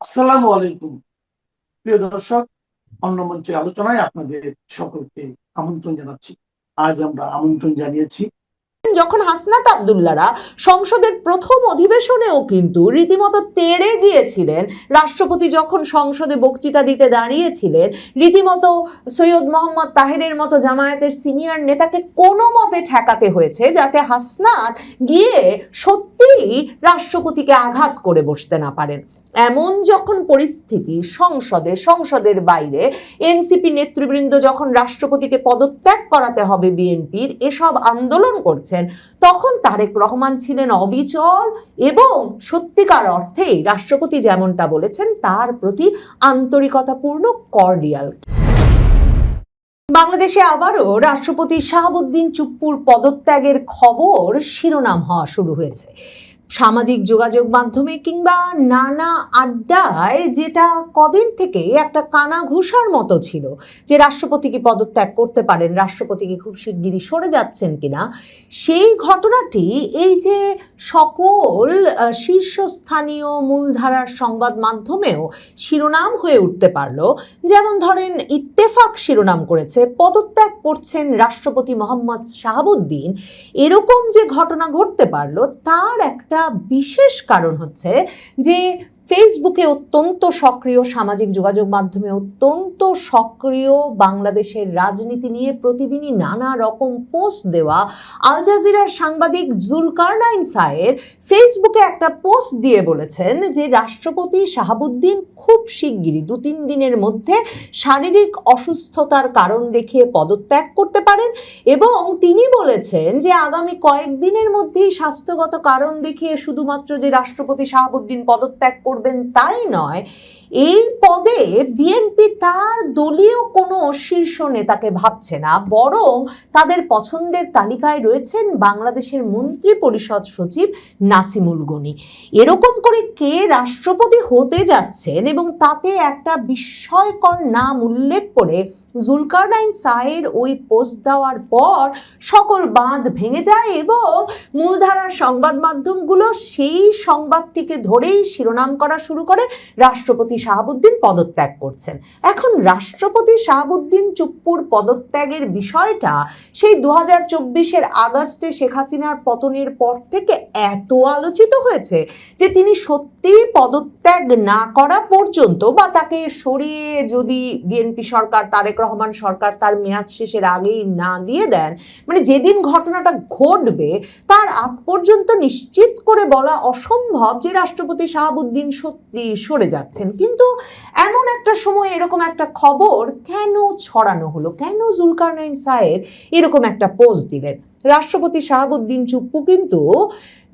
আসসালামু আলাইকুম প্রিয় দর্শক, অন্য মঞ্চের আলোচনায় আপনাদের সকলকে আমন্ত্রণ জানাচ্ছি। আজ আমরা আমন্ত্রণ জানিয়েছি যখন হাসনাত আব্দুল্লাহরা সংসদের প্রথম অধিবেশনেও কিন্তু রীতিমতো তেড়ে গিয়েছিলেন। রাষ্ট্রপতি যখন সংসদে বক্তৃতা দিতে দাঁড়িয়েছিলেন, রীতিমতো সৈয়দ মোহাম্মদ তাহেরের মতো জামায়াতের সিনিয়র নেতাকে কোনো মতে ঠেকাতে হয়েছে যাতে হাসনাত গিয়ে সত্যিই রাষ্ট্রপতিকে আঘাত করে বসতে না পারেন। এমন যখন পরিস্থিতি সংসদের বাইরে এনসিপি নেতৃবৃন্দ যখন রাষ্ট্রপতিকে পদত্যাগ করাতে হবে বিএনপির এসব আন্দোলন করছেন, তখন তারেক রহমান ছিলেন অবিচল এবং সত্যিকার অর্থেই রাষ্ট্রপতি যেমনটা বলেছেন তার প্রতি আন্তরিকতাপূর্ণ কর্ডিয়াল। বাংলাদেশে আবারও রাষ্ট্রপতি শাহাবুদ্দিন চুপ্পুর পদত্যাগের খবর শিরোনাম হওয়া শুরু হয়েছে। সামাজিক যোগাযোগ মাধ্যমে কিংবা নানা আড্ডায় যেটা কদিন থেকে একটা কানাঘুষার মতো ছিল যে রাষ্ট্রপতি কি পদত্যাগ করতে পারেন, রাষ্ট্রপতি কি খুব শিগগিরই সরে যাচ্ছেন কিনা, সেই ঘটনাটি এই যে সকল শীর্ষস্থানীয় মূলধারার সংবাদ মাধ্যমেও শিরোনাম হয়ে উঠতে পারলো। যেমন ধরেন, ইত্তেফাক শিরোনাম করেছে পদত্যাগ করছেন রাষ্ট্রপতি মোহাম্মদ শাহাবুদ্দিন। এরকম যে ঘটনা ঘটতে পারলো তার একটা বিশেষ কারণ হচ্ছে যে ফেসবুকে অত্যন্ত সক্রিয়, সামাজিক যোগাযোগ মাধ্যমে অত্যন্ত সক্রিয়, বাংলাদেশের রাজনীতি নিয়ে প্রতিদিনই নানা রকম পোস্ট দেওয়া আল জাজিরার সাংবাদিক জুলকারনাইন সায়ের ফেসবুকে একটা পোস্ট দিয়ে বলেছেন যে রাষ্ট্রপতি শাহাবুদ্দিন খুব শিগগিরই 2-3 দিনের মধ্যে শারীরিক অসুস্থতার কারণ দেখিয়ে পদত্যাগ করতে পারেন এবং তিনি বলেছেন যে আগামী কয়েকদিনের মধ্যেই স্বাস্থ্যগত কারণ দেখিয়ে শুধুমাত্র যে রাষ্ট্রপতি শাহাবুদ্দিন পদত্যাগ করবেন তাই নয়, এই পদে বিএনপি তার দলীয় কোনো শীর্ষ নেতাকে ভাবছে না, বরং তাদের পছন্দের তালিকায় রয়েছেন বাংলাদেশের মন্ত্রী পরিষদ সচিব নাসিমুল গনি। এরকম করে কে রাষ্ট্রপতি হতে যাচ্ছেন এবং তাতে একটা বিস্ময়কর নাম উল্লেখ করে জুলকারনাইন সায়ের ওই পোস্ট দেওয়ার পর সকল বাঁধ ভেঙে যায় এবং মূলধারার সংবাদ মাধ্যমগুলো সেই সংবাদটিকে ধরেই শিরোনাম করা শুরু করে রাষ্ট্রপতি শাহাবুদ্দিন পদত্যাগ করছেন। এখন রাষ্ট্রপতি শাহাবুদ্দিন চুপ্পুর পদত্যাগের বিষয়টা সেই 2024-এর আগস্টে শেখ হাসিনার পতনের পর থেকে এত আলোচিত হয়েছে যে তিনি সত্যি পদত্যাগ না করা পর্যন্ত বা তাকে সরিয়ে যদি বিএনপি সরকার, তারেক রহমান সরকার তার মেয়াদ শেষের আগেই না দিয়ে দেন, মানে যেদিন ঘটনাটা ঘটবে তার আগ পর্যন্ত নিশ্চিত করে বলা অসম্ভব যে রাষ্ট্রপতি শাহাবুদ্দিন সত্যি সরে যাচ্ছেন। কিন্তু এমন একটা সময় এরকম একটা খবর কেন ছড়ানো হলো, কেন জুলকারনাইন সায়ের এরকম একটা পোস্ট দিলেন? রাষ্ট্রপতি শাহাবুদ্দিন চুপ্পু কিন্তু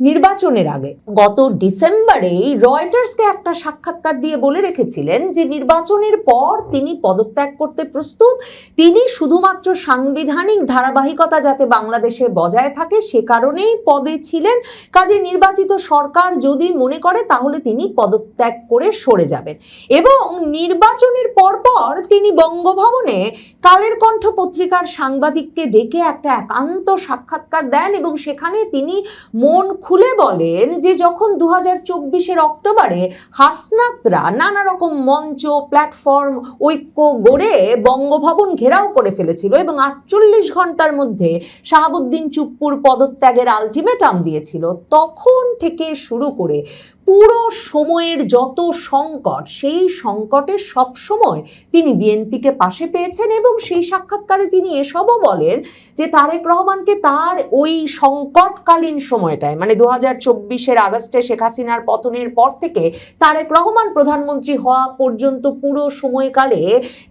নির্বাচনের আগে গত ডিসেম্বরেই রয়টার্সকে একটা সাক্ষাৎকার দিয়ে বলে রেখেছিলেন যে নির্বাচনের পর তিনি পদত্যাগ করতে প্রস্তুত, তিনি শুধুমাত্র সাংবিধানিক ধারাবাহিকতা যাতে বাংলাদেশে বজায় থাকে সে কারণেই পদে ছিলেন, কাজে নির্বাচিত সরকার যদি মনে করে তাহলে তিনি পদত্যাগ করে সরে যাবেন। এবং নির্বাচনের পরপর তিনি বঙ্গভবনে কালের কণ্ঠ পত্রিকার সাংবাদিককে ডেকে একটা একান্ত সাক্ষাৎকার দেন এবং সেখানে তিনি মন খুলে বলেন যে যখন 2024-এর অক্টোবরে হাসনাতরা নানা রকম মঞ্চ, প্ল্যাটফর্ম, ঐক্য গড়ে বঙ্গভবন ঘেরাও করে ফেলেছিল এবং 48 ঘন্টার মধ্যে শাহাবুদ্দিন চুপ্পুর পদত্যাগের আলটিমেটাম দিয়েছিল, তখন থেকে শুরু করে পুরো সময়ের যত সংকট, সেই সংকটে সব সময় তিনি বিএনপিকে পাশে পেয়েছেন এবং সেই সাক্ষাৎকারে তিনি এসবও বলেন যে তারেক রহমানকে তার ওই সংকটকালীন সময়টায়, মানে 2024-এর আগস্টে শেখ হাসিনার পতনের পর থেকে তারেক রহমান প্রধানমন্ত্রী হওয়া পর্যন্ত পুরো সময়কালে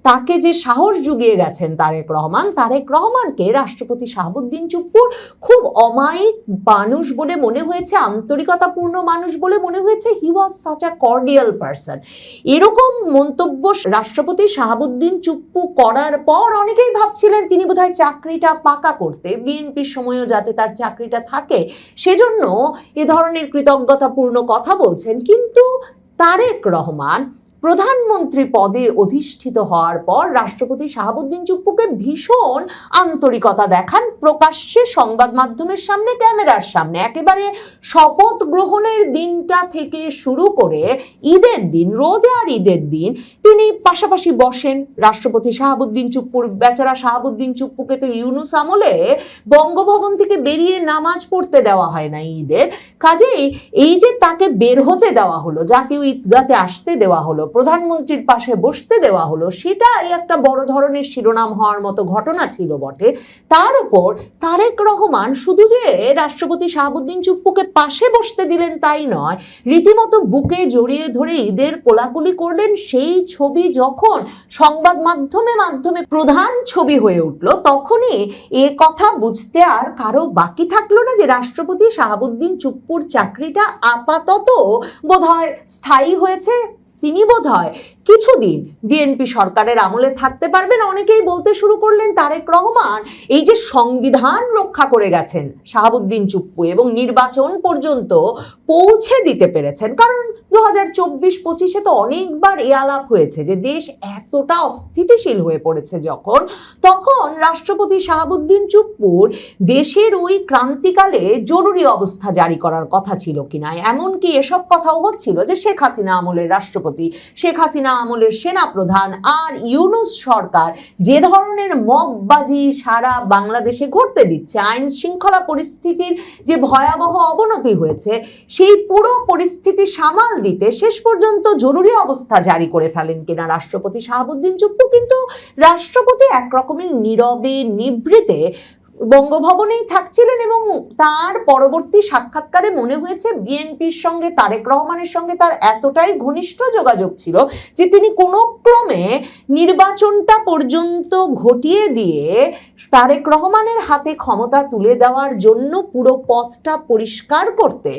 তাকে যে সাহস জুগিয়ে গেছেন তারেক রহমানকে রাষ্ট্রপতি শাহাবুদ্দিন চুপ্পুর খুব অমায়িক মানুষ বলে মনে হয়েছে, আন্তরিকতাপূর্ণ মানুষ বলে মনে হয়েছে। He was such a cordial person. এরকম মন্তব্য রাষ্ট্রপতি শাহাবুদ্দিন চুপ্পু করার পর অনেকেই ভাবছিলেন তিনি বোধহয় চাকরিটা পাকা করতে, বিএনপির সময়ও যাতে তার চাকরিটা থাকে সেজন্য এ ধরনের কৃতজ্ঞতাপূর্ণ কথা বলছেন। কিন্তু তারেক রহমান প্রধানমন্ত্রী পদে অধিষ্ঠিত হওয়ার পর রাষ্ট্রপতি শাহাবুদ্দিন চুপ্পুকে ভীষণ আন্তরিকতা দেখান প্রকাশ্যে সংবাদ মাধ্যমের সামনে, ক্যামেরার সামনে। একেবারে শপথ গ্রহণের দিনটা থেকে শুরু করে ঈদের দিন, রোজার ঈদের দিন তিনি পাশাপাশি বসেন। রাষ্ট্রপতি শাহাবুদ্দিন চুপ্পুর, বেচারা শাহাবুদ্দিন চুপ্পুকে তো ইউনূস আমলে বঙ্গভবন থেকে বেরিয়ে নামাজ পড়তে দেওয়া হয় না ঈদের, কাজেই এই যে তাকে বের হতে দেওয়া হলো, জাতীয় ঈদগাতে আসতে দেওয়া হলো, প্রধানমন্ত্রীর পাশে বসতে দেওয়া হলো, সেটাই একটা বড় ধরনের শিরোনাম হওয়ার মতো ঘটনা ছিল বটে। তার উপর তারেক রহমান শুধু যে রাষ্ট্রপতি শাহাবুদ্দিন চুপ্পুকে পাশে বসতে দিলেন তাই নয়, রীতিমতো বুকে জড়িয়ে ধরে ঈদের কোলাকুলি করলেন। সেই ছবি যখন সংবাদ মাধ্যমে প্রধান ছবি হয়ে উঠল, তখনই এ কথা বুঝতে আর কারো বাকি থাকলো না যে রাষ্ট্রপতি শাহাবুদ্দিন চুপ্পুর চাকরিটা আপাতত বোধহয় স্থায়ী হয়েছে। তিনি বোধহয় কিছুদিন বিএনপি সরকারের আমলে থাকতে পারবেন। অনেকেই বলতে শুরু করলেন তারেক রহমান এই যে সংবিধান রক্ষা করে গেছেন শাহাবুদ্দিন চুপ্পু এবং নির্বাচন পর্যন্ত পৌঁছে দিতে পেরেছেন, কারণ 2024-25 তো অনেকবার এ আলাপ হয়েছে যে দেশ এতটা অস্থিতিশীল হয়ে পড়েছে যখন, তখন রাষ্ট্রপতি শাহাবুদ্দিন চুপ্পুর দেশের ওই ক্রান্তিকালে জরুরি অবস্থা জারি করার কথা ছিল কিনা। এমনকি এসব কথাও হচ্ছিল যে শেখ হাসিনা আমলের রাষ্ট্রপতি, শেখ হাসিনা আমলের সেনা প্রধান আর ইউনূস সরকার যে ধরনের মববাজি সারা বাংলাদেশে ঘটতে দিচ্ছে, আইন শৃঙ্খলা পরিস্থিতির যে ভয়াবহ অবনতি হয়েছে, সেই পুরো পরিস্থিতি সামাল দিতে শেষ পর্যন্ত জরুরি অবস্থা জারি করে ফেলেন কিনা রাষ্ট্রপতি শাহাবুদ্দিন চুপ্পু। কিন্তু রাষ্ট্রপতি একরকমের নীরবে নিভৃতে বঙ্গভবনেই থাকছিলেন এবং তার পরবর্তী সাক্ষাৎকারে মনে হয়েছে বিএনপির সঙ্গে, তারেক রহমানের সঙ্গে তার এতটাই ঘনিষ্ঠ যোগাযোগ ছিল যে তিনি কোনো ক্রমে নির্বাচনটা পর্যন্ত ঘটিয়ে দিয়ে তারেক রহমানের হাতে ক্ষমতা তুলে দেওয়ার জন্য পুরো পথটা পরিষ্কার করতে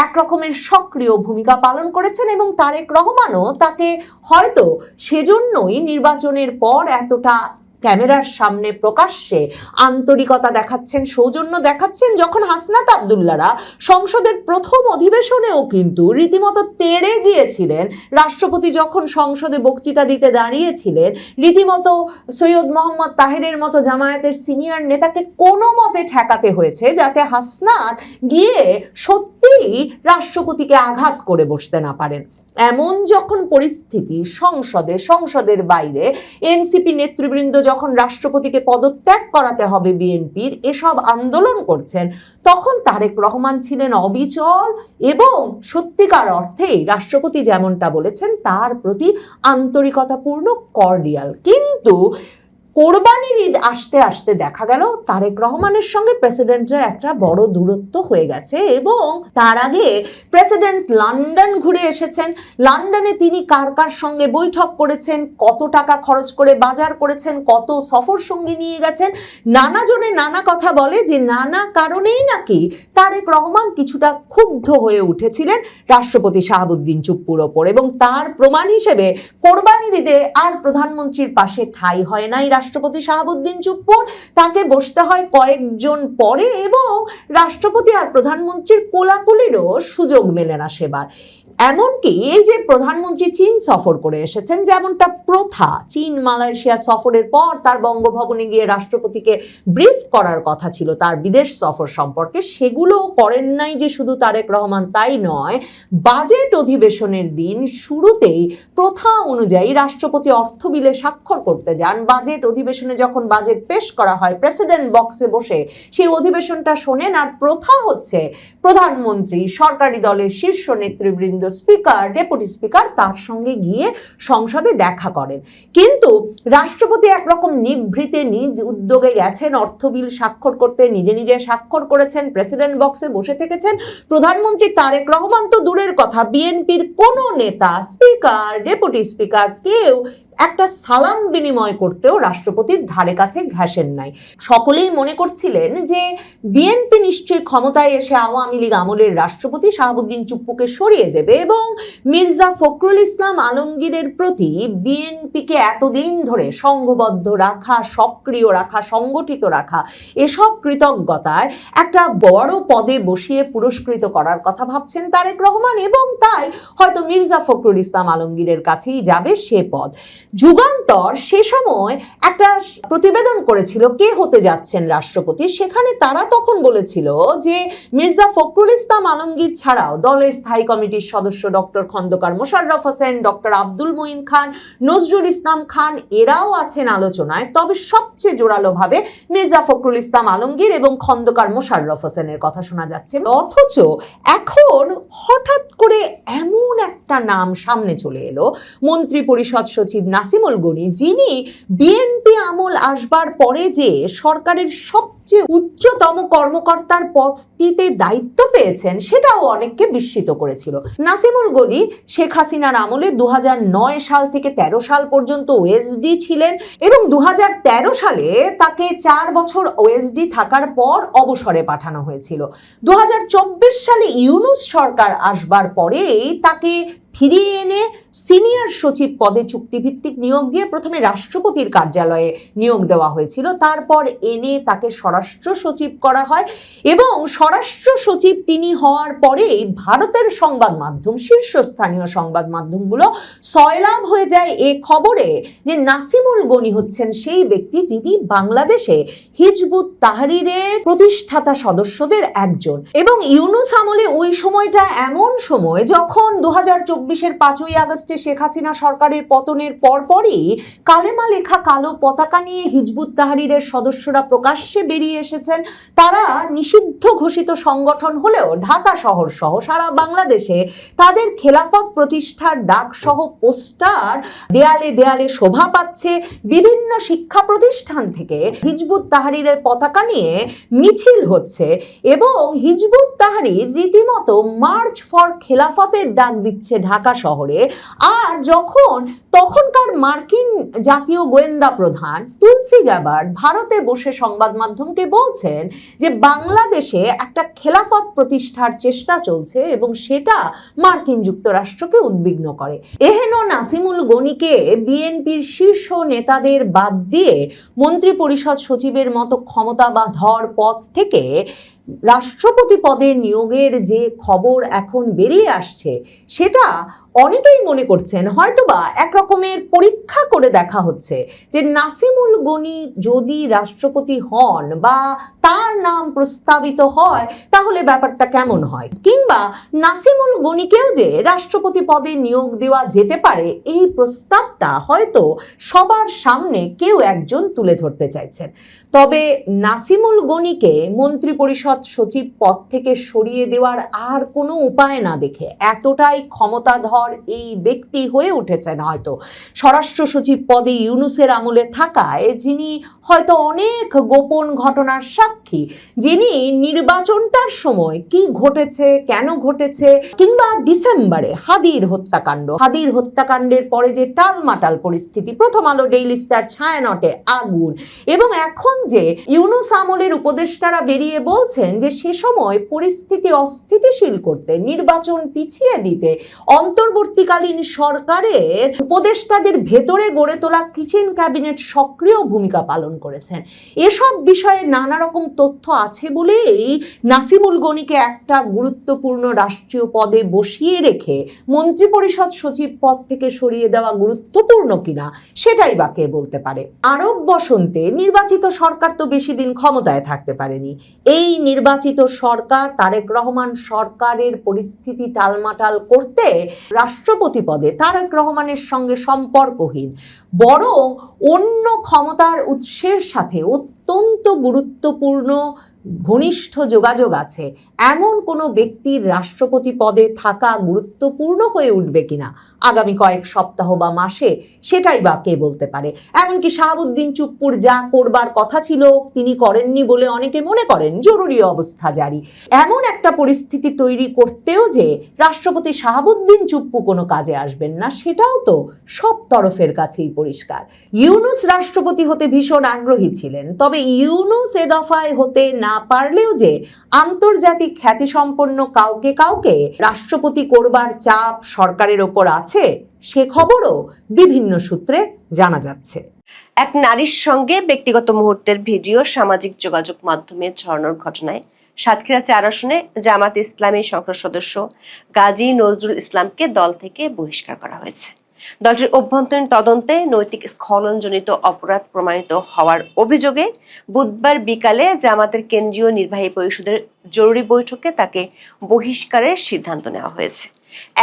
একরকমের সক্রিয় ভূমিকা পালন করেছেন এবং তারেক রহমানও তাকে হয়তো সেজন্যই নির্বাচনের পর এতটা ক্যামেরার সামনে প্রকাশ্যে আন্তরিকতা দেখাচ্ছেন, সৌজন্য দেখাচ্ছেন। যখন হাসনাত আব্দুল্লাহরা সংসদের প্রথম অধিবেশনেও কিন্তু রীতিমতো তেড়ে গিয়েছিলেন, রাষ্ট্রপতি যখন সংসদে বক্তৃতা দিতে দাঁড়িয়েছিলেন, রীতিমতো সৈয়দ মোহাম্মদ তাহেরের মতো জামায়াতের সিনিয়র নেতাকে কোনো মতে ঠেকাতে হয়েছে যাতে হাসনাত গিয়ে সত্যিই রাষ্ট্রপতিকে আঘাত করে বসতে না পারেন। এমন যখন পরিস্থিতি সংসদের বাইরে এনসিপি নেতৃবৃন্দ যখন রাষ্ট্রপতিকে পদত্যাগ করাতে হবে বিএনপির, এসব আন্দোলন করছেন, তখন তারেক রহমান ছিলেন অবিচল এবং সত্যিকার অর্থেই রাষ্ট্রপতি যেমনটা বলেছেন তার প্রতি আন্তরিকতাপূর্ণ কর্ডিয়াল। কিন্তু কোরবানির ঈদ আসতে আসতে দেখা গেল তারেক রহমানের সঙ্গে প্রেসিডেন্টের একটা বড় দূরত্ব হয়ে গেছে এবং তার আগে প্রেসিডেন্ট লন্ডন ঘুরে এসেছেন। লন্ডনে তিনি কার কার সঙ্গে বৈঠক করেছেন, কত টাকা খরচ করে বাজার করেছেন, কত সফর সঙ্গী নিয়ে গেছেন, নানা জনে নানা কথা বলে যে নানা কারণেই নাকি তারেক রহমান কিছুটা ক্ষুব্ধ হয়ে উঠেছিলেন রাষ্ট্রপতি শাহাবুদ্দিন চুপ্পুর ওপর, এবং তার প্রমাণ হিসেবে কোরবানির ঈদে আর প্রধানমন্ত্রীর পাশে ঠাঁই হয় নাই রাষ্ট্রপতি শাহাবুদ্দিন চুপ্পুর, তাকে বসতে হয় কয়েকজন পরে এবং রাষ্ট্রপতি আর প্রধানমন্ত্রীর কোলাকুলিরও সুযোগ মেলে না সেবার। এমনকি এই যে প্রধানমন্ত্রী চীন সফর করে এসেছেন, যেমনটা প্রথা, চীন মালয়েশিয়া সফরের পর তার বঙ্গভবনে গিয়ে রাষ্ট্রপতিকে ব্রিফ করার কথা ছিল তার বিদেশ সফর সম্পর্কে, সেগুলো করেন নাই যে শুধু তারেক রহমান তাই নয়, বাজেট অধিবেশনের দিন শুরুতেই প্রথা অনুযায়ী রাষ্ট্রপতি অর্থ বিলে স্বাক্ষর করতে যান। বাজেট অধিবেশনে যখন বাজেট পেশ করা হয় প্রেসিডেন্ট বক্সে বসে সেই অধিবেশনটা শোনেন, আর প্রথা হচ্ছে প্রধানমন্ত্রী, সরকারি দলের শীর্ষ নেতৃবৃন্দ, স্পিকার, ডেপুটি স্পিকার তার সঙ্গে গিয়ে সংসদে দেখা করেন। কিন্তু রাষ্ট্রপতি একরকম নিভৃতে নিজ উদ্যোগে গেছেন অর্থ বিল স্বাক্ষর করতে, নিজে নিজে স্বাক্ষর করেছেন, প্রেসিডেন্ট বক্সে বসে থেকেছেন। প্রধানমন্ত্রী তারেক রহমান তো দূরের কথা, বিএনপির কোনো নেতা, স্পিকার, ডেপুটি স্পিকার কেউ একটা সালাম বিনিময় করতেও রাষ্ট্রপতির ধারে কাছে ঘেঁষেন নাই। সকলেই মনে করছিলেন যে বিএনপি নিশ্চয়ই ক্ষমতায় এসে আওয়ামী লীগ আমলের রাষ্ট্রপতি শাহাবুদ্দিন চুপ্পুকে সরিয়ে দেবে এবং মির্জা ফখরুল ইসলাম আলমগীরের প্রতি বিএনপিকে এতদিন ধরে সংঘবদ্ধ রাখা, সক্রিয় রাখা, সংগঠিত রাখা, এসব কৃতজ্ঞতায় একটা বড় পদে বসিয়ে পুরস্কৃত করার কথা ভাবছেন তারেক রহমান, এবং তাই হয়তো মির্জা ফখরুল ইসলাম আলমগীরের কাছেই যাবে সে পদ। যুগান্তর সে সময় একটা প্রতিবেদন করেছিল কে হতে যাচ্ছেন রাষ্ট্রপতি। সেখানে তারা তখন বলেছিল যে মির্জা ফখরুল ইসলাম আলমগীর ছাড়াও দলের স্থায়ী কমিটির সদস্য ডক্টর খন্দকার মোশাররফ হোসেন, ডক্টর আব্দুল মঈন খান, নজরুল ইসলাম খান এরাও আছেন আলোচনায়। তবে সবচেয়ে জোরালোভাবে মির্জা ফখরুল ইসলাম আলমগীর এবং খন্দকার মোশাররফ হোসেনের কথা শোনা যাচ্ছে। অথচ এখন হঠাৎ করে এমন একটা নাম সামনে চলে এলো, মন্ত্রী পরিষদ সচিব নাসিমুল গনি, যিনি বিএনপি আমল আসবার পরে যে সরকারের সবচেয়ে উচ্চতম কর্মকর্তার পদটিতে দায়িত্ব পেয়েছেন সেটাও অনেককে বিস্মিত করেছিল। নাসিমুল গনি শেখ হাসিনার আমলে 2009 সাল থেকে 13 সাল পর্যন্ত ওএসডি ছিলেন এবং 2013 সালে তাকে 4 বছর ওএসডি থাকার পর অবসরে পাঠানো হয়েছিল। 2024 সালে ইউনূস সরকার আসবার পরেই তাকে ফিরিয়ে এনে সিনিয়র সচিব পদে চুক্তিভিত্তিক নিয়োগ দিয়ে প্রথমে রাষ্ট্রপতির কার্যালয়ে নিয়োগ দেওয়া হয়েছিল, তারপর এনে তাকে স্বরাষ্ট্র সচিব করা হয় এবং স্বরাষ্ট্র সচিব তিনি হওয়ার পরেই ভারতের সংবাদ মাধ্যম, শীর্ষস্থানীয় সংবাদ মাধ্যমগুলো সয়লাভ হয়ে যায় এ খবরে যে নাসিমুল গনি হচ্ছেন সেই ব্যক্তি যিনি বাংলাদেশে হিজবুত তাহরিরের প্রতিষ্ঠাতা সদস্যদের একজন। এবং ইউনূস আমলে ওই সময়টা এমন সময় যখন 2024-এর 5ই আগস্টে শেখ হাসিনা সরকারের পতনের পরপরই কালেমা লেখা কালো পতাকা নিয়ে হিজবুত তাহরিরের সদস্যরা প্রকাশ্যে বেরিয়ে এসেছেন। তারা নিষিদ্ধ ঘোষিত সংগঠন হলেও ঢাকা শহর সহ সারা বাংলাদেশে তাদের খেলাফত প্রতিষ্ঠার ডাক সহ পোস্টার দেয়ালে দেয়ালে শোভা পাচ্ছে। বিভিন্ন শিক্ষা প্রতিষ্ঠান থেকে হিজবুত তাহরিরের পতাকা নিয়ে মিছিল হচ্ছে এবং হিজবুত তাহরির রীতিমতো মার্চ ফর খেলাফতের ডাক দিচ্ছে ঢাকা শহরে। আর তখনকার মার্কিন জাতীয় গোয়েন্দা প্রধান তুলসি গ্যাবার্ড ভারতে বসে সংবাদ মাধ্যমকে বলছেন যে বাংলাদেশে একটা খেলাফত প্রতিষ্ঠার চেষ্টা চলছে এবং সেটা মার্কিন যুক্তরাষ্ট্রকে উদ্বিগ্ন করে। এহেন নাসিমুল গনিকে বিএনপির শীর্ষ নেতাদের বাদ দিয়ে মন্ত্রী পরিষদ সচিবের মতো ক্ষমতাধর পদ থেকে রাষ্ট্রপতি পদে নিয়োগের যে খবর এখন বেরিয়ে আসছে সেটা অনেকেই মনে করছেন হয়তোবা এক রকমের পরীক্ষা করে দেখা হচ্ছে যে নাসিমুল গনি যদি রাষ্ট্রপতি হন বা তার নাম প্রস্তাবিত হয় তাহলে ব্যাপারটা কেমন হয়, কিংবা নাসিমুল গনিকেও যে রাষ্ট্রপতি পদে নিয়োগ দেওয়া যেতে পারে এই প্রস্তাবটা হয়তো সবার সামনে কেউ একজন তুলে ধরতে চাইছেন। তবে নাসিমুল গনিকে মন্ত্রী পরিষদ সচিব পদ থেকে সরিয়ে দেওয়ার আর কোনো উপায় না দেখে এতটাই ক্ষমতাধর এই ব্যক্তি হয়ে উঠেছেন হয়তো স্বরাষ্ট্র সচিব পদে ইউনূসের আমলে থাকায়, যিনি হয়তো অনেক গোপন ঘটনার সাক্ষী, যিনি নির্বাচনটার সময় কি ঘটেছে, কেন ঘটেছে, কিংবা ডিসেম্বরে হাদির হত্যাকাণ্ডের পরে যে টালমাটাল পরিস্থিতি, প্রথম আলো, ডেইলি স্টার, ছায়ানটে আগুন, এবং এখন যে ইউনূস আমলের উপদেষ্টারা বেরিয়ে বলছেন যে সে সময় পরিস্থিতি অস্থিতিশীল করতে, নির্বাচন পিছিয়ে দিতে অন্তর্বর্তীকালীন সরকারের উপদেষ্টাদের ভেতরে গড়ে তোলা কিচেন ক্যাবিনেট সক্রিয় ভূমিকা পালন করেছেন। এসব বিষয়ে নানা রকম তথ্য আছে বলেই নাসিমুল গনিকে একটা গুরুত্বপূর্ণ রাষ্ট্রীয় পদে বসিয়ে রেখে মন্ত্রী পরিষদ সচিব পদ থেকে সরিয়ে দেওয়া গুরুত্বপূর্ণ কিনা সেটাই বা কে বলতে পারে। আরব বসন্তে নির্বাচিত সরকার তো বেশি দিন ক্ষমতায় থাকতে পারেনি। এই নির্বাচিত সরকার, তারেক রহমান সরকারের পরিস্থিতি টালমাটাল করতে রাষ্ট্রপতি পদে তারেক রহমানের সঙ্গে সম্পর্কহীন, বরং অন্য ক্ষমতার উৎসের সাথে অত্যন্ত গুরুত্বপূর্ণ ঘনিষ্ঠ যোগাযোগ আছে এমন কোনো ব্যক্তির রাষ্ট্রপতি পদে থাকা গুরুত্বপূর্ণ হয়ে উঠবে কিনা আগামী কয়েক সপ্তাহ বা মাসে সেটাই বা কে বলতে পারে। এমনকি শাহাবুদ্দিন চুপ্পুর যা করবার কথা ছিল তিনি করেননি বলে অনেকে মনে করেন জরুরি অবস্থা জারি। এমন একটা পরিস্থিতি তৈরি করতেও যে রাষ্ট্রপতি শাহাবুদ্দিন চুপ্পু কোনো কাজে আসবেন না সেটাও তো সব তরফের কাছেই পরিষ্কার। ইউনূস রাষ্ট্রপতি হতে ভীষণ আগ্রহী ছিলেন, তবে ইউনূস এ দফায় হতে না পারলেও যে আন্তর্জাতিক রাজনৈতিক খ্যাতিসম্পন্ন কাউকে কাউকে রাষ্ট্রপতি করবার চাপ সরকারের ওপর আছে, সে খবরও বিভিন্ন সূত্রে জানা যাচ্ছে। এক নারীর সঙ্গে ব্যক্তিগত মুহূর্তের ভিডিও সামাজিক যোগাযোগ মাধ্যমে ছড়ানোর ঘটনায় সাতক্ষীরা ৪ আসনে জামাত ইসলামী সংসদ সদস্য গাজী নজরুল ইসলামকে দল থেকে বহিষ্কার করা হয়েছে। দলটির অভ্যন্তরীণ তদন্তে নৈতিক স্খলনজনিত অপরাধ প্রমাণিত হওয়ার অভিযোগে বুধবার বিকালে জামাতের কেন্দ্রীয় নির্বাহী পরিষদের জরুরি বৈঠকে তাকে বহিষ্কারের সিদ্ধান্ত নেওয়া হয়েছে।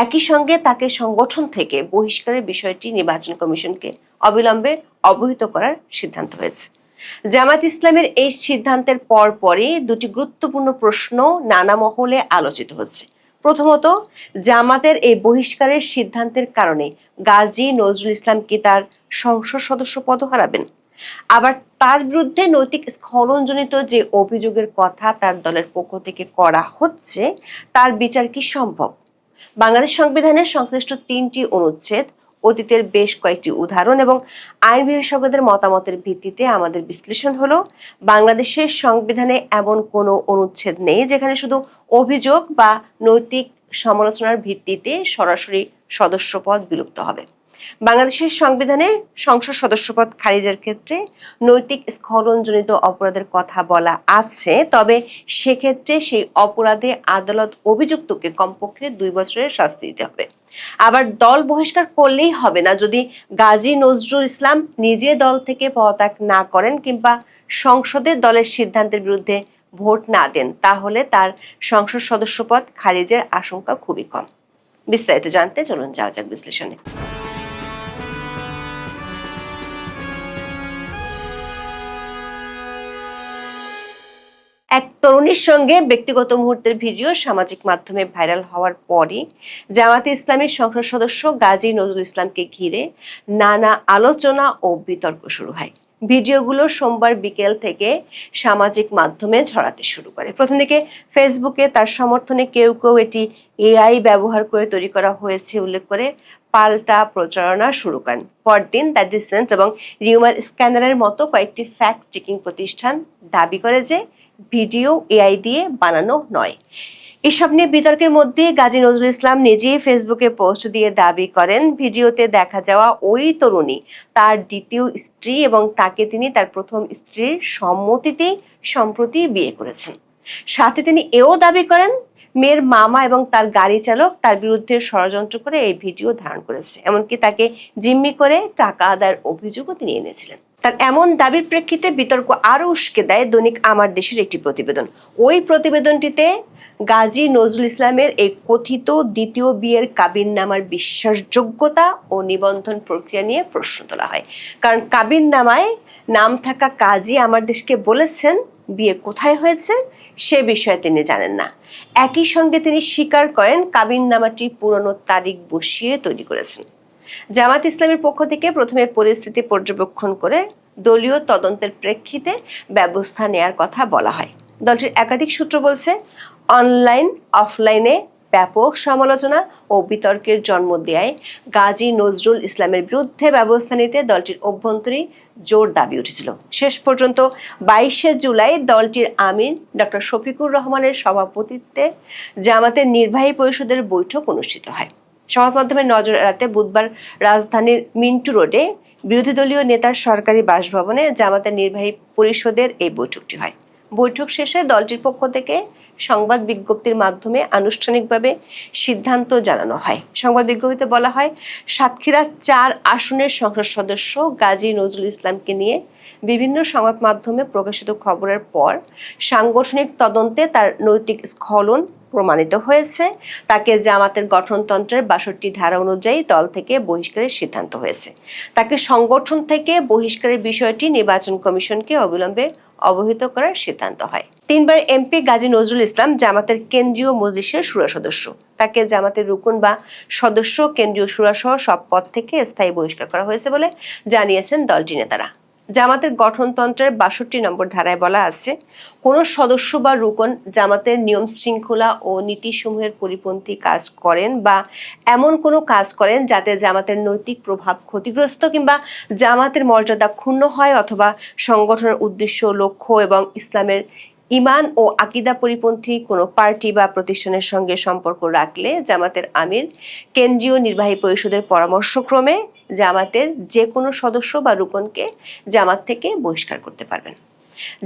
একই সঙ্গে তাকে সংগঠন থেকে বহিষ্কারের বিষয়টি নির্বাচন কমিশনকে অবিলম্বে অবহিত করার সিদ্ধান্ত হয়েছে। জামাত ইসলামের এই সিদ্ধান্তের পরপরই দুটি গুরুত্বপূর্ণ প্রশ্ন নানা মহলে আলোচিত হচ্ছে। প্রথমত, জামাতের এই বহিষ্কারের সিদ্ধান্তের কারণে গাজী নজরুল ইসলাম কি তার সংসদ সদস্য পদ হারাবেন? আবার তার বিরুদ্ধে নৈতিক স্খলনজনিত যে অভিযোগের কথা তার দলের পক্ষ থেকে করা হচ্ছে, তার বিচার কি সম্ভব? বাংলাদেশ সংবিধানের সংশ্লিষ্ট ৩টি অনুচ্ছেদ, অতীতের বেশ কয়েকটি উদাহরণ এবং আইন বিশেষজ্ঞদের মতামতের ভিত্তিতে আমাদের বিশ্লেষণ হলো, বাংলাদেশের সংবিধানে এমন কোনো অনুচ্ছেদ নেই যেখানে শুধু অভিযোগ বা নৈতিক সমালোচনার ভিত্তিতে সরাসরি সদস্যপদ বিলুপ্ত হবে। বাংলাদেশের সংবিধানে সংসদ সদস্যপদ খারিজের ক্ষেত্রে নৈতিক স্খলনজনিত অপরাধের কথা বলা আছে, তবে সেক্ষেত্রে সেই অপরাধে আদালত অভিযুক্তকে কমপক্ষে 2 বছরের শাস্তি দিতে হবে। আবার দল বহিষ্কার করলেই হবে না, যদি গাজী নজরুল ইসলাম নিজে দল থেকে পদত্যাগ না করেন কিংবা সংসদে দলের সিদ্ধান্তের বিরুদ্ধে ভোট না দেন, তাহলে তার সংসদ সদস্যপদ খারিজের আশঙ্কা খুবই কম। বিস্তারিত জানতে চলুন যাওয়া যাক বিশ্লেষণে। এক তরুণীর সঙ্গে ব্যক্তিগত মুহূর্তের ভিডিও সামাজিক মাধ্যমে ভাইরাল হওয়ার পরই জামাতে ইসলামীর সংসদ সদস্য গাজী নজরুল ইসলামকে ঘিরে নানা আলোচনা ও বিতর্ক শুরু হয়। ভিডিওগুলো সোমবার বিকেল থেকে সামাজিক মাধ্যমে ছড়াতে শুরু করে। প্রথম দিকে ফেসবুকে তার সমর্থনে কেউ কেউ এটি এআই ব্যবহার করে তৈরি করা হয়েছে উল্লেখ করে পাল্টা প্রচারণা শুরু করেন। পরদিন দ্য ডিসেন্ট এবং রিউমার স্ক্যানারের মতো কয়েকটি ফ্যাক্ট চেকিং প্রতিষ্ঠান দাবি করে যে ভিডিও এআই দিয়ে বানানো নয়। এসব নিয়ে বিতর্কের মধ্যে গাজী নজরুল ইসলাম নিজেই ফেসবুকে পোস্ট দিয়ে দাবি করেন, ভিডিওতে দেখা যাওয়া ওই তরুণী তার দ্বিতীয় স্ত্রী এবং তাকে তিনি তার প্রথম স্ত্রীর সম্মতিতেই সম্প্রতি বিয়ে করেছেন। সাথে তিনি এও দাবি করেন, মেয়ের মামা এবং তার গাড়ি চালক তার বিরুদ্ধে ষড়যন্ত্র করে এই ভিডিও ধারণ করেছে, এমনকি তাকে জিম্মি করে টাকা আদায়ের অভিযোগও তিনি এনেছিলেন। তার এমন দাবির প্রেক্ষিতে বিতর্ক আরো উস্কে দেয় দৈনিক আমার দেশের একটি প্রতিবেদন। ওই প্রতিবেদনটিতে গাজী নজরুল ইসলামের এই কথিত দ্বিতীয় বিয়ের কাবিননামার বিশ্বাসযোগ্যতা ও নিবন্ধন প্রক্রিয়া নিয়ে প্রশ্ন তোলা হয়। কারণ কাবিননামায় নাম থাকা কাজী আমার দেশকে বলেছেন বিয়ে কোথায় হয়েছে সে বিষয়ে তিনি জানেন না। একই সঙ্গে তিনি স্বীকার করেন কাবিননামাটি পুরনো তারিখ বসিয়ে তৈরি করেছেন। জামাত ইসলামের পক্ষ থেকে প্রথমে পরিস্থিতি পর্যবেক্ষণ করে দলীয় তদন্তের প্রেক্ষিতে ব্যবস্থা নেয়ার কথা বলা হয়। দলটির একাধিক সূত্র বলছে, অনলাইন অফলাইনে ব্যাপক সমালোচনা ও বিতর্কের জন্ম দেয় গাজী নজরুল ইসলামের বিরুদ্ধে ব্যবস্থা নিতে দলটির অভ্যন্তরীণ জোর দাবি উঠেছিল। শেষ পর্যন্ত 22শে জুলাই দলটির আমির ডক্টর শফিকুর রহমানের সভাপতিত্বে জামাতের নির্বাহী পরিষদের বৈঠক অনুষ্ঠিত হয়। সংবাদ মাধ্যমের নজর এড়াতে বুধবার রাজধানীর মিন্টু রোডে বিরোধী দলীয় নেতার সরকারি বাসভবনে জামাতের নির্বাহী পরিষদের এই বৈঠকটি হয়। বৈঠক শেষে দলটির পক্ষ থেকে সংবাদ বিজ্ঞপ্তির মাধ্যমে আনুষ্ঠানিকভাবে সিদ্ধান্ত জানানো হয়। সংবাদ বিজ্ঞপ্তিতে বলা হয়, সাতক্ষীরা ৪ আসনের সংসদ সদস্য গাজী নজরুল ইসলামকে নিয়ে বিভিন্ন সংবাদ মাধ্যমে প্রকাশিত খবরের পর সাংগঠনিক তদন্তে তার নৈতিক স্খলন প্রমাণিত হয়েছে। তাকে জামাতের গঠনতন্ত্রের ৬২ ধারা অনুযায়ী দল থেকে বহিষ্কারের সিদ্ধান্ত হয়েছে। তাকে সংগঠন থেকে বহিষ্কারের বিষয়টি নির্বাচন কমিশনকে অবিলম্বে অবহিত করার সিদ্ধান্ত হয়। 3 বার এমপি গাজী নজরুল ইসলাম জামাতের কেন্দ্রীয় মজলিসের শুরা সদস্য। তাকে জামাতের রুকন বা সদস্য, কেন্দ্রীয় শুরা সহ সব পদ থেকে স্থায়ী বহিষ্কার করা হয়েছে বলে জানিয়েছেন দলটির নেতারা। জামাতের গঠনতন্ত্রের ৬২ নম্বর ধারায় বলা আছে, কোন সদস্য বা রুকন জামাতের নিয়ম শৃঙ্খলা ও নীতিসমূহের পরিপন্থী কাজ করেন বা এমন কোনো কাজ করেন যাতে জামাতের নৈতিক প্রভাব ক্ষতিগ্রস্ত কিংবা জামাতের মর্যাদা ক্ষুণ্ণ হয় অথবা সংগঠনের উদ্দেশ্য, লক্ষ্য এবং ইসলামের ইমান ও আকিদা পরিপন্থী কোনো পার্টি বা প্রতিষ্ঠানের সঙ্গে সম্পর্ক রাখলে জামাতের আমির কেন্দ্রীয় নির্বাহী পরিষদের পরামর্শক্রমে জামাতের যে কোনো সদস্য বা রুকনকে জামাত থেকে বহিষ্কার করতে পারবেন।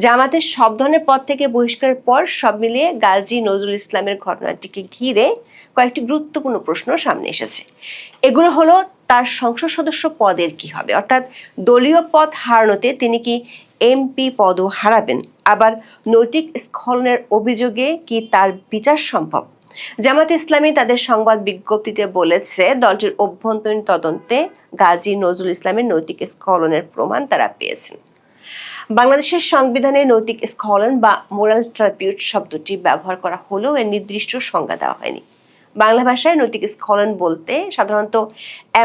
জামাতের সব ধরনের পদ থেকে বহিষ্কারের পর সব মিলিয়ে গাজী নজরুল ইসলামের ঘটনাটিকে ঘিরে কয়েকটি গুরুত্বপূর্ণ প্রশ্ন সামনে এসেছে। এগুলো হলো, তার সংসদ সদস্য পদের কি হবে, অর্থাৎ দলীয় পদ হারানোতে তিনি কি এমপি পদও হারাবেন? আবার নৈতিক স্খলনের অভিযোগে কি তার বিচার সম্ভব? জামাত ইসলামী তাদের সংবাদ বিজ্ঞপ্তিতে বলেছে, দলটির অভ্যন্তরীণ তদন্তে গাজী নজরুল ইসলামের নৈতিক স্খলনের প্রমাণ তারা পেয়েছেন। বাংলাদেশের সংবিধানে নৈতিক স্খলন বা মোরাল ট্রাইবিউট শব্দটি ব্যবহার করা হলেও এর নির্দিষ্ট সংজ্ঞা দেওয়া হয়নি। বাংলা ভাষায় নৈতিক স্খলন বলতে সাধারণত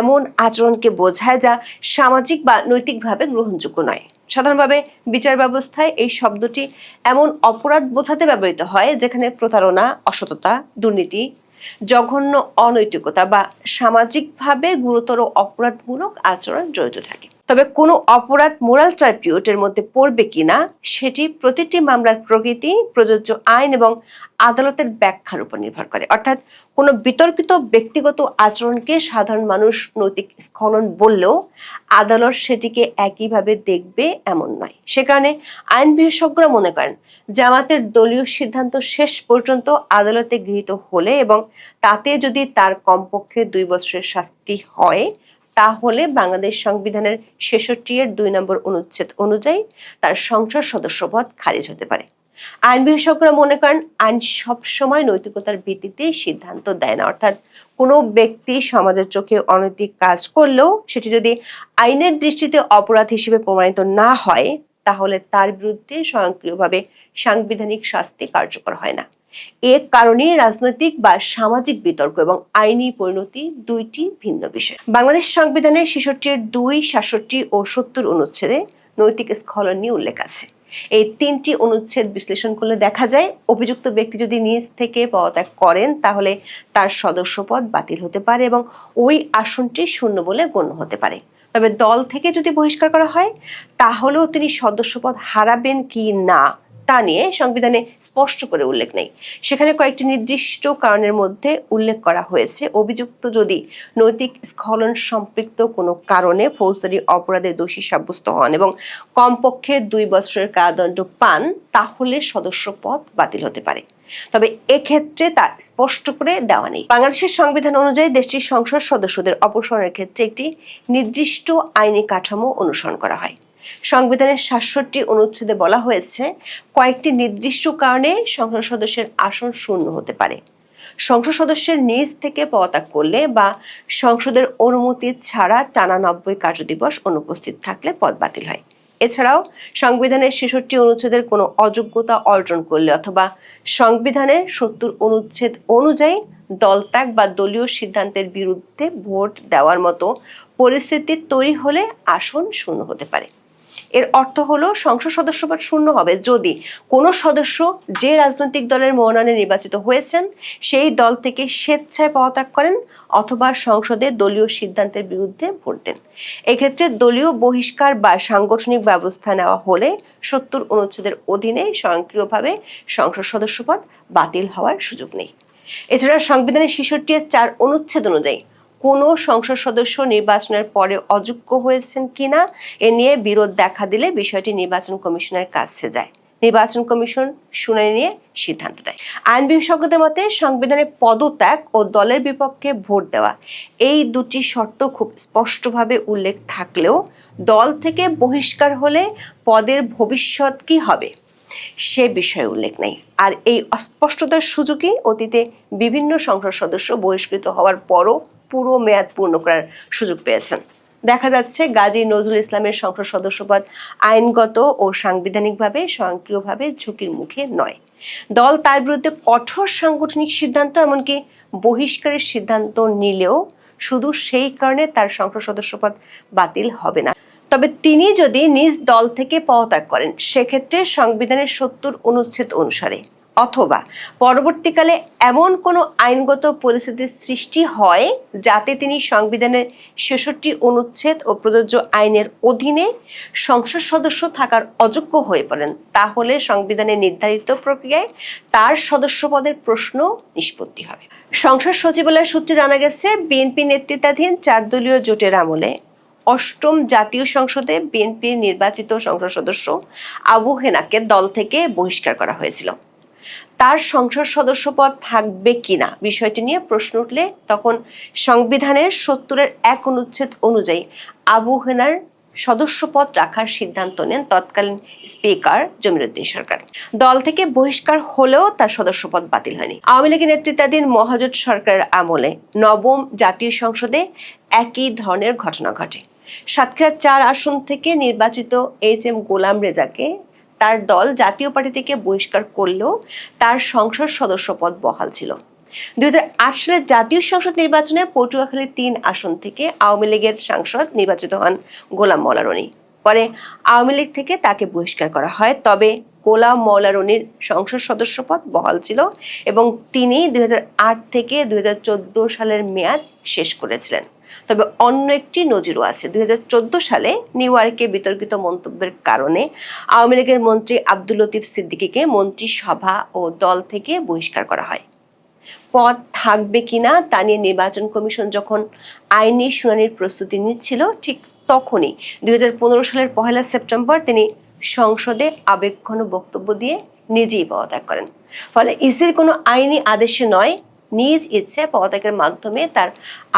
এমন আচরণকে বোঝায় যা সামাজিক বা নৈতিকভাবে গ্রহণযোগ্য নয়। সাধারণভাবে বিচার ব্যবস্থায় এই শব্দটি এমন অপরাধ বোঝাতে ব্যবহৃত হয় যেখানে প্রতারণা, অসততা, দুর্নীতি, জঘন্য অনৈতিকতা বা সামাজিকভাবে গুরুতর অপরাধমূলক আচরণ জড়িত থাকে। তবে কোনো অপরাধ মোরাল ট্রাইবিউটের মধ্যে পড়বে কিনা সেটি প্রতিটি মামলার প্রকৃতি, প্রযোজ্য আইন এবং আদালতের ব্যাখ্যার উপর নির্ভর করে। অর্থাৎ কোনো বিতর্কিত ব্যক্তিগত আচরণকে সাধারণ মানুষ নৈতিক স্খলন বললেও আদালত সেটিকে একইভাবে দেখবে এমন নয়। সে কারণে আইন বিশেষজ্ঞরা মনে করেন, জামাতের দলীয় সিদ্ধান্ত শেষ পর্যন্ত আদালতে গৃহীত হলে এবং তাতে যদি তার কমপক্ষে 2 বছরের শাস্তি হয়, তাহলে বাংলাদেশ সংবিধানের 66 এর 2 নম্বর অনুচ্ছেদ অনুযায়ী তার সংসদ সদস্যপদ খারিজ হতে পারে। আইন বিশেষজ্ঞরা মনে করেন, আইন সবসময় নৈতিকতার ভিত্তিতে সিদ্ধান্ত দেয় না। অর্থাৎ কোনো ব্যক্তি সমাজের চোখে অনৈতিক কাজ করলেও সেটি যদি আইনের দৃষ্টিতে অপরাধ হিসেবে প্রমাণিত না হয়, তাহলে তার বিরুদ্ধে স্বয়ংক্রিয়ভাবে সাংবিধানিক শাস্তি কার্যকর হয় না। এর কারণে রাজনৈতিক বা সামাজিক বিতর্ক এবং আইনি পরিণতি দুইটি ভিন্ন বিষয়। বাংলাদেশ সংবিধানের 66 এর 2, 66 ও 70 অনুচ্ছেদে নৈতিক স্খলন নিয়ে উল্লেখ আছে। এই 3টি অনুচ্ছেদ বিশ্লেষণ করলে দেখা যায়, অভিযুক্ত ব্যক্তি যদি নিজ থেকে পদত্যাগ করেন তাহলে তার সদস্যপদ বাতিল হতে পারে এবং ওই আসনটি শূন্য বলে গণ্য হতে পারে। তবে দল থেকে যদি বহিষ্কার করা হয়, তাহলেও তিনি সদস্যপদ হারাবেন কি না তা নিয়ে সংবিধানে স্পষ্ট করে উল্লেখ নেই। সেখানে কয়েকটি নির্দিষ্ট কারণের মধ্যে উল্লেখ করা হয়েছে, অভিযুক্ত যদি নৈতিক স্খলন সম্পৃক্ত কোনো কারণে ফৌজদারি অপরাধের দোষী সাব্যস্ত হন এবং কমপক্ষে 2 বছরের কারাদণ্ড পান, তাহলে সদস্যপদ বাতিল হতে পারে। তবে এক্ষেত্রে তা স্পষ্ট করে দেওয়া নেই। বাংলাদেশের সংবিধান অনুযায়ী দেশটির সংসদ সদস্যদের অপসারণের ক্ষেত্রে একটি নির্দিষ্ট আইনি কাঠামো অনুসরণ করা হয়। সংবিধানের 66 অনুচ্ছেদে বলা হয়েছে, কয়েকটি নির্দিষ্ট কারণে সংসদ সদস্যের আসন শূন্য হতে পারে। সংসদ সদস্যের নিজ থেকে পদত্যাগ করলে বা সংসদের অনুমতি ছাড়া টানা 90 কার্যদিবস অনুপস্থিত থাকলে পদ বাতিল হয়। এছাড়াও সংবিধানের 66 অনুচ্ছেদের কোনো অযোগ্যতা অর্জন করলে অথবা সংবিধানের 70 অনুচ্ছেদ অনুযায়ী দলত্যাগ বা দলীয় সিদ্ধান্তের বিরুদ্ধে ভোট দেওয়ার মতো পরিস্থিতি তৈরি হলে আসন শূন্য হতে পারে। এর অর্থ হলো, সংসদ সদস্যপদ শূন্য হবে যদি কোনো সদস্য যে রাজনৈতিক দলের মনোনয়নে নির্বাচিত হয়েছেন সেই দল থেকে স্বেচ্ছায় পদত্যাগ করেন অথবা সংসদে দলীয় সিদ্ধান্তের বিরুদ্ধে ভোট দেন। এক্ষেত্রে দলীয় বহিষ্কার বা সাংগঠনিক ব্যবস্থা নেওয়া হলে 70 অনুচ্ছেদের অধীনে স্বয়ংক্রিয়ভাবে সংসদ সদস্যপদ বাতিল হওয়ার সুযোগ নেই। এছাড়া সংবিধানের 66 এর 4 অনুচ্ছেদ অনুযায়ী কোনো সংসদ সদস্য নির্বাচনের পরে অযোগ্য হয়েছেন কিনা এ নিয়ে বিরোধ দেখা দিলে বিষয়টি নির্বাচন কমিশনের কাছে যায়। নির্বাচন কমিশন শুনানি নিয়ে সিদ্ধান্ত দেয়। আইন বিশেষজ্ঞদের মতে, সংবিধানে পদত্যাগ ও দলের বিপক্ষে ভোট দেওয়া এই দুটি শর্ত খুব স্পষ্টভাবে উল্লেখ থাকলেও দল থেকে বহিষ্কার হলে পদের ভবিষ্যৎ কি হবে সে বিষয়ে উল্লেখ নেই। আর এই অস্পষ্টতার সুযোগে অতীতে বিভিন্ন সংসদ সদস্য বহিষ্কৃত হওয়ার পরও পুরো মেয়াদ পূর্ণ করার সুযোগ পেয়েছেন। দেখা যাচ্ছে, গাজী নজরুল ইসলামের সংসদ সদস্যপদ আইনগত ও সাংবিধানিকভাবে স্বয়ংক্রিয়ভাবে ঝুঁকির মুখে নয়। দল তার বিরুদ্ধে কঠোর সাংগঠনিক সিদ্ধান্ত, এমনকি বহিষ্কারের সিদ্ধান্ত নিলেও শুধু সেই কারণে তার সংসদ সদস্যপদ বাতিল হবে না। তবে তিনি যদি নিজ দল থেকে পদত্যাগ করেন, সেক্ষেত্রে সংবিধানের 70 অনুচ্ছেদ অনুসারে অথবা পরবর্তীকালে এমন কোনো আইনগত পরিস্থিতির সৃষ্টি হয় যাতে তিনি সংবিধানের ৬৬ অনুচ্ছেদ ও প্রযোজ্য আইনের অধীনে সংসদ সদস্য থাকার অযোগ্য হয়ে পড়েন, তাহলে সংবিধানে নির্ধারিত প্রক্রিয়ায় তার সদস্য পদের প্রশ্ন নিষ্পত্তি হবে। সংসদ সচিবালয় সূত্রে জানা গেছে, বিএনপি নেতৃত্বাধীন ৪ দলীয় জোটের আমলে অষ্টম জাতীয় সংসদে বিএনপির নির্বাচিত সংসদ সদস্য আবু হেনাকে দল থেকে বহিষ্কার করা হয়েছিল। তার সংসদ সদস্য পদ থাকবে কিনা বিষয়টি নিয়ে প্রশ্ন উঠলে তখন সংবিধানের ৭০-১ অনুচ্ছেদ অনুযায়ী আবু হেনার সদস্য পদ রাখার সিদ্ধান্ত নেন তৎকালীন স্পিকার জমির উদ্দিন সরকার। দল থেকে বহিষ্কার হলেও তার সদস্য পদ বাতিল হয়নি। আওয়ামী লীগের নেতৃত্বাধীন মহাজোট সরকারের আমলে নবম জাতীয় সংসদে একই ধরনের ঘটনা ঘটে। সাতক্ষীরা ৪ আসন থেকে নির্বাচিত HM গোলাম রেজাকে তার দল জাতীয় পার্টি থেকে বহিষ্কার করলেও তার সংসদ সদস্য পদ বহাল ছিল। ২০০৮ সালের জাতীয় সংসদ নির্বাচনে পটুয়াখালী ৩ আসন থেকে আওয়ামী লীগের সাংসদ নির্বাচিত হন গোলাম মওলা রনি। পরে আওয়ামী লীগ থেকে তাকে বহিষ্কার করা হয়, তবে গোলাম মওলা রনির সংসদ সদস্য পদ বহাল ছিল এবং তিনি ২০০৮ থেকে ২০১৪ সালের মেয়াদ শেষ করেছিলেন। তবে অন্য একটি নজিরও আছে। ২০১৪ সালে নিউ ইয়র্কে বিতর্কিত মন্তব্যের কারণে আওয়ামী লীগের মন্ত্রী আব্দুল লতিফ সিদ্দিকীকে মন্ত্রিসভা ও দল থেকে বহিষ্কার করা হয়। পদ থাকবে কিনা তা নিয়ে নির্বাচন কমিশন যখন আইনি শুনানির প্রস্তুতি নিচ্ছিল, ঠিক তখনই ২০১৫ সালের ১ সেপ্টেম্বর তিনি সংসদে আবেগঘন বক্তব্য দিয়ে নিজেই পদত্যাগ করেন। ফলে ইসির কোনো আইনি আদেশে নয়, নিজ ইচ্ছে পদত্যাগের মাধ্যমে তার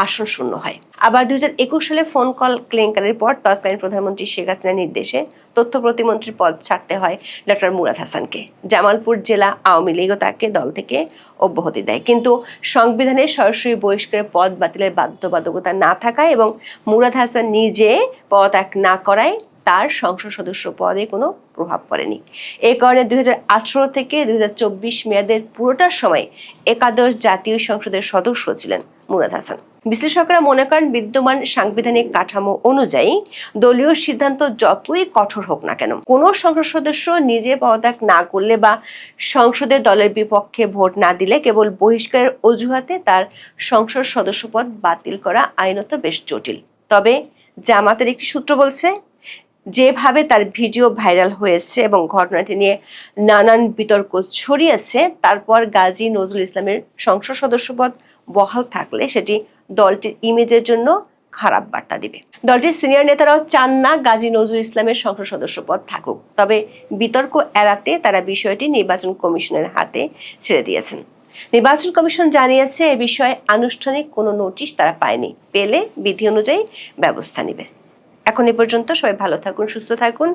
আসন শূন্য হয়। আবার ২০২১ সালে ফোন কল কেলেঙ্কারির পর তৎকালীন প্রধানমন্ত্রী শেখ হাসিনার নির্দেশে তথ্য প্রতিমন্ত্রীর পদ ছাড়তে হয় ডক্টর মুরাদ হাসানকে। জামালপুর জেলা আওয়ামী লীগও তাকে দল থেকে অব্যাহতি দেয়, কিন্তু সংবিধানে সরাসরি বহিষ্কারের পদ বাতিলের বাধ্যবাধকতা না থাকায় এবং মুরাদ হাসান নিজে পদত্যাগ না করায় তার সংসদ সদস্য পদে কোনো প্রভাব পড়েনি। এই কারণে ২০১৮ থেকে ২০২৪ মেয়াদের পুরোটার সময় একাদশ জাতীয় সংসদের সদস্য ছিলেন মুরাদ হাসান। বিশ্লেষকরা মনে করেন, বিদ্যমান সাংবিধানিক কাঠামো অনুযায়ী দলীয় সিদ্ধান্ত যতই কঠোর হোক না কেন, কোনো সংসদ সদস্য নিজে পদত্যাগ না করলে বা সংসদে দলের বিপক্ষে ভোট না দিলে কেবল বহিষ্কারের অজুহাতে তার সংসদ সদস্য পদ বাতিল করা আইনত বেশ জটিল। তবে জামাতের একটি সূত্র বলছে, যেভাবে তার ভিডিও ভাইরাল হয়েছে এবং ঘটনাটি নিয়ে নানান বিতর্ক ছড়িয়েছে, তারপর গাজী নজরুল ইসলামের সংসদ সদস্য পদ বহাল থাকলে সেটি দলটির ইমেজের জন্য খারাপ বার্তা দিবে। দলটির সিনিয়র নেতারাও চান না গাজী নজরুল ইসলামের সংসদ সদস্য পদ থাকুক, তবে বিতর্ক এড়াতে তারা বিষয়টি নির্বাচন কমিশনের হাতে ছেড়ে দিয়েছেন। নির্বাচন কমিশন জানিয়েছে, এ বিষয়ে আনুষ্ঠানিক কোনো নোটিশ তারা পায়নি, পেলে বিধি অনুযায়ী ব্যবস্থা নেবে। এখন এ পর্যন্ত। সবাই ভালো থাকুন, সুস্থ থাকুন।